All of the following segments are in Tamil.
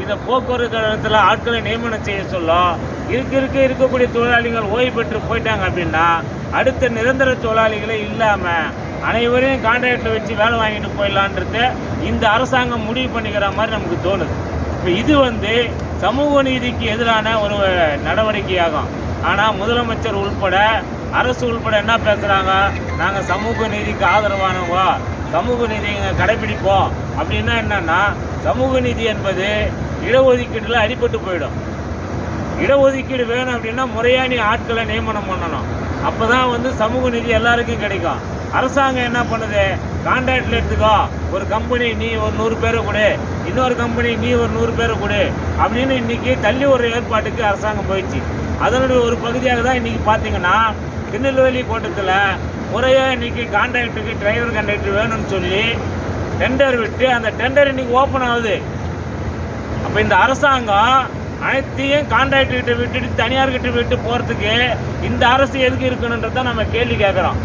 இந்த போக்குவரத்து கழகத்தில் ஆட்களை நியமனம் செய்ய சொல்லும். இருக்கக்கூடிய தொழிலாளிகள் ஓய்வு பெற்று போயிட்டாங்க அப்படின்னா அடுத்த நிரந்தர தொழிலாளிகளே இல்லாமல் அனைவரையும் கான்ட்ராக்டில் வச்சு வேலை வாங்கிட்டு போயிடலான்றது இந்த அரசாங்கம் முடிவு பண்ணிக்கிற மாதிரி நமக்கு தோணுது. இப்போ இது சமூக நீதிக்கு எதிரான ஒரு நடவடிக்கையாகும். ஆனால் முதலமைச்சர் உள்பட அரசு உள்பட என்ன பேசுகிறாங்க, நாங்கள் சமூக நீதிக்கு ஆதரவானவங்க, சமூக நீதியை கடைபிடிப்போம். அப்படின்னா என்னன்னா, சமூக நீதி என்பது இடஒதுக்கீட்டில் அடிபட்டு போயிடும். இடஒதுக்கீடு வேணும் அப்படின்னா முறையாக நீ ஆட்களை நியமனம் பண்ணணும். அப்போ தான் சமூக நீதி எல்லாருக்கும் கிடைக்கும். அரசாங்கம் என்ன பண்ணுது, கான்ட்ராக்டில் எடுத்துக்கோ, ஒரு கம்பெனி நீ ஒரு 100 பேரை கொடு, இன்னொரு கம்பெனி நீ ஒரு 100 பேரை கொடு அப்படின்னு இன்றைக்கி தள்ளி ஒரு ஏற்பாட்டுக்கு அரசாங்கம் போயிடுச்சு. அதனுடைய ஒரு பகுதியாக தான் இன்றைக்கி பார்த்தீங்கன்னா திருநெல்வேலி கோட்டத்தில் முறையாக இன்றைக்கி கான்ட்ராக்டுக்கு டிரைவர் கண்டக்டர் வேணும்னு சொல்லி டெண்டர் விட்டு அந்த டெண்டர் இன்றைக்கி ஓப்பன் ஆகுது. அப்போ இந்த அரசாங்கம் அனைத்தையும் கான்ட்ராக்டர்கிட்ட விட்டுட்டு தனியார்கிட்ட விட்டு போகிறதுக்கு இந்த அரசு எதுக்கு இருக்கணுன்றதை நம்ம கேள்வி கேட்குறோம்.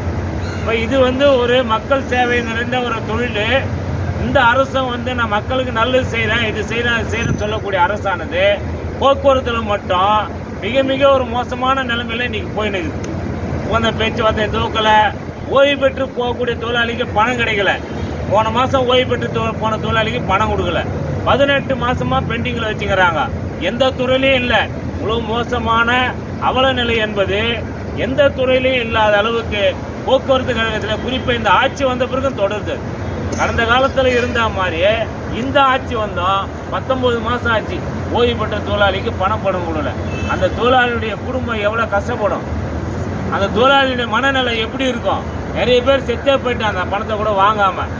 இப்போ இது ஒரு மக்கள் சேவை நிறைந்த ஒரு தொழில். இந்த அரசும் நான் மக்களுக்கு நல்லது செய்கிறேன், இது செய்கிறேன், அது செய்கிறேன்னு சொல்லக்கூடிய அரசானது போக்குவரத்தில் மட்டும் மிக மிக ஒரு மோசமான நிலைமையில் இன்றைக்கி போயினுக்குது. அந்த பேச்சுவார்த்தை தூக்கலை, ஓய்வு பெற்று போகக்கூடிய தொழிலாளிக்கு பணம் கிடைக்கல. போன மாதம் ஓய்வு பெற்று போன தொழிலாளிக்கு பணம் கொடுக்கல. 18 மாதமாக பெண்டிங்கில் வச்சுக்கிறாங்க. எந்த துறையிலையும் இல்லை. இவ்வளோ மோசமான அவல நிலை என்பது எந்த துறையிலையும் இல்லாத அளவுக்கு போக்குவரத்து கழகத்தில் குறிப்பாக இந்த ஆட்சி வந்த பிறகும் தொடருது. கடந்த காலத்தில் இருந்த மாதிரியே இந்த ஆட்சி வந்தோம் 19 மாதம் ஆச்சு. ஓய்வு பெற்ற தொழிலாளிக்கு பணம் கொடுக்கல. அந்த தொழிலாளியுடைய குடும்பம் எவ்வளோ கஷ்டப்படும், அந்த தொழிலாளியுடைய மனநிலை எப்படி இருக்கும். நிறைய பேர் செத்தே போயிட்டாங்க அந்த பணத்தை கூட வாங்காமல்.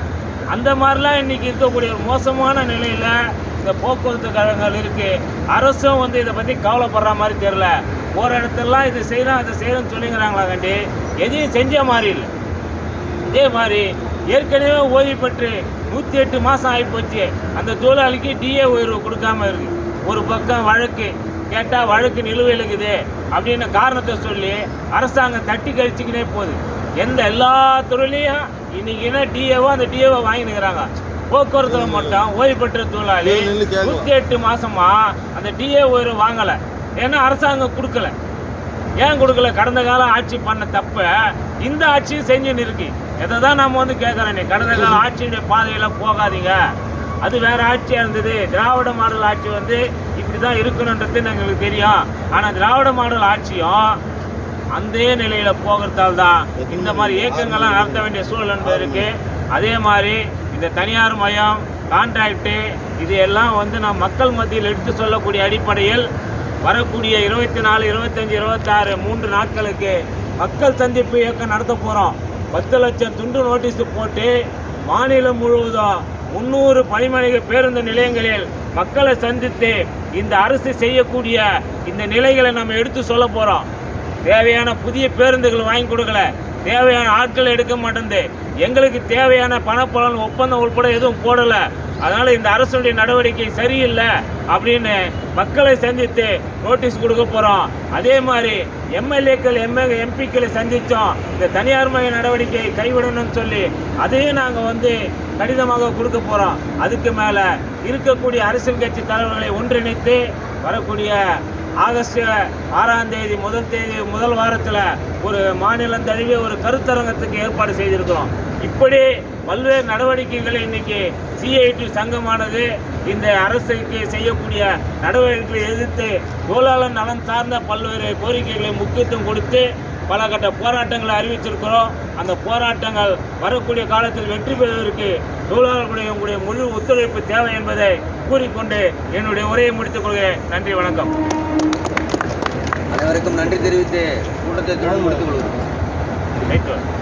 அந்த மாதிரிலாம் இன்றைக்கி இருக்கக்கூடிய ஒரு மோசமான நிலையில் இந்த போக்குவரத்து கழகங்கள் இருக்குது. அரசும் இதை பற்றி கவலைப்படுற மாதிரி தெரில. ஒரு இடத்துலலாம் இது செய்கிறோம் அதை செய்கிறோன்னு சொல்லிங்கிறாங்களா கண்டி எதையும் செஞ்ச மாதிரி இல்லை. இதே மாதிரி ஏற்கனவே ஓய்வு பெற்று 108 மாதம் ஆகிப்போச்சு. அந்த தொழிலாளிக்கு டிஏ உயர்வு கொடுக்காம இருக்குது. ஒரு பக்கம் வழக்கு கேட்டால் வழக்கு நிலுவையில் இருக்குது அப்படின்னு காரணத்தை சொல்லி அரசாங்கம் தட்டி கழிச்சுக்கினே போகுது. எல்லா துறையிலையும் இன்றைக்கி என்ன டிஏவோ அந்த டிஏவை வாங்கினுக்கிறாங்க. போக்குவரத்தில் மட்டும் ஓய்வு பெற்ற தொழிலாளி 108 மாதமாக அந்த டிஏ உயர்வு வாங்கலை. ஏன்னா அரசாங்கம் கொடுக்கல. ஏன் கொடுக்கல? கடந்த காலம் ஆட்சி பண்ண தப்ப இந்த ஆட்சியும் செஞ்சுன்னு இருக்கு. எதை தான் நம்ம கேட்குறேன், கடந்த கால ஆட்சியுடைய பாதையில் போகாதீங்க, அது வேறு ஆட்சியாக இருந்தது. திராவிட மாடல் ஆட்சி இப்படி தான் இருக்கணுன்றது எங்களுக்கு தெரியும். ஆனால் திராவிட மாடல் ஆட்சியும் அந்த நிலையில் போகிறதால தான் இந்த மாதிரி இயக்கங்கள்லாம் நடத்த வேண்டிய சூழல் என்பது இருக்குது. அதே மாதிரி இந்த தனியார் மயம் கான்ட்ராக்டு இது எல்லாம் நாம் மக்கள் மத்தியில் எடுத்து சொல்லக்கூடிய அடிப்படையில் வரக்கூடிய 24, 25, 26 3 நாட்களுக்கு மக்கள் சந்திப்பு இயக்கம் நடத்த போகிறோம். 10 லட்சம் துண்டு நோட்டீஸ் போட்டு மாநிலம் முழுவதும் 300 பணிமனைக பேருந்து நிலையங்களில் மக்களை சந்தித்து இந்த அரசு செய்யக்கூடிய இந்த நிலைகளை நம்ம எடுத்து சொல்ல போகிறோம். தேவையான புதிய பேருந்துகள் வாங்கி கொடுக்கல, தேவையான ஆட்கள் எடுக்க மாட்டேங்குது, எங்களுக்கு தேவையான பணப்பலன் ஒப்பந்தம் உட்பட எதுவும் போடலை, அதனால் இந்த அரசுடைய நடவடிக்கை சரியில்லை அப்படின்னு மக்களை சந்தித்து நோட்டீஸ் கொடுக்க போகிறோம். அதே மாதிரி எம்எல்ஏக்கள் எம்பிக்களை சந்தித்தோம். இந்த தனியார் மய நடவடிக்கையை கைவிடணும்னு சொல்லி அதையும் நாங்கள் கடிதமாக கொடுக்க போகிறோம். அதுக்கு மேலே இருக்கக்கூடிய அரசியல் கட்சி தலைவர்களை ஒன்றிணைத்து வரக்கூடிய ஆகஸ்ட் 6ஆம் தேதி முதல் வாரத்தில் ஒரு மாநிலம் தழுவிய ஒரு கருத்தரங்கத்துக்கு ஏற்பாடு செய்திருக்கிறோம். இப்படி பல்வேறு நடவடிக்கைகளை இன்னைக்கு சிஐடி சங்கமானது இந்த அரசுக்கு செய்யக்கூடிய நடவடிக்கைகளை எதிர்த்து தொழிலாளர் நலன் சார்ந்த பல்வேறு கோரிக்கைகளை முக்கியத்துவம் கொடுத்து பல கட்ட போராட்டங்களை அறிவிச்சிருக்கிறோம். அந்த போராட்டங்கள் வரக்கூடிய காலத்தில் வெற்றி பெறுவதற்கு தொழிலாளர்களுடைய உங்களுடைய முழு ஒத்துழைப்பு தேவை என்பதை கூறிக்கொண்டு என்னுடைய உரையை முடித்துக் கொள்கிறேன். நன்றி, வணக்கம். அனைவருக்கும் நன்றி தெரிவித்து கூட்டத்தை தொடர்ந்து முடித்துக் கொள்கிறோம்.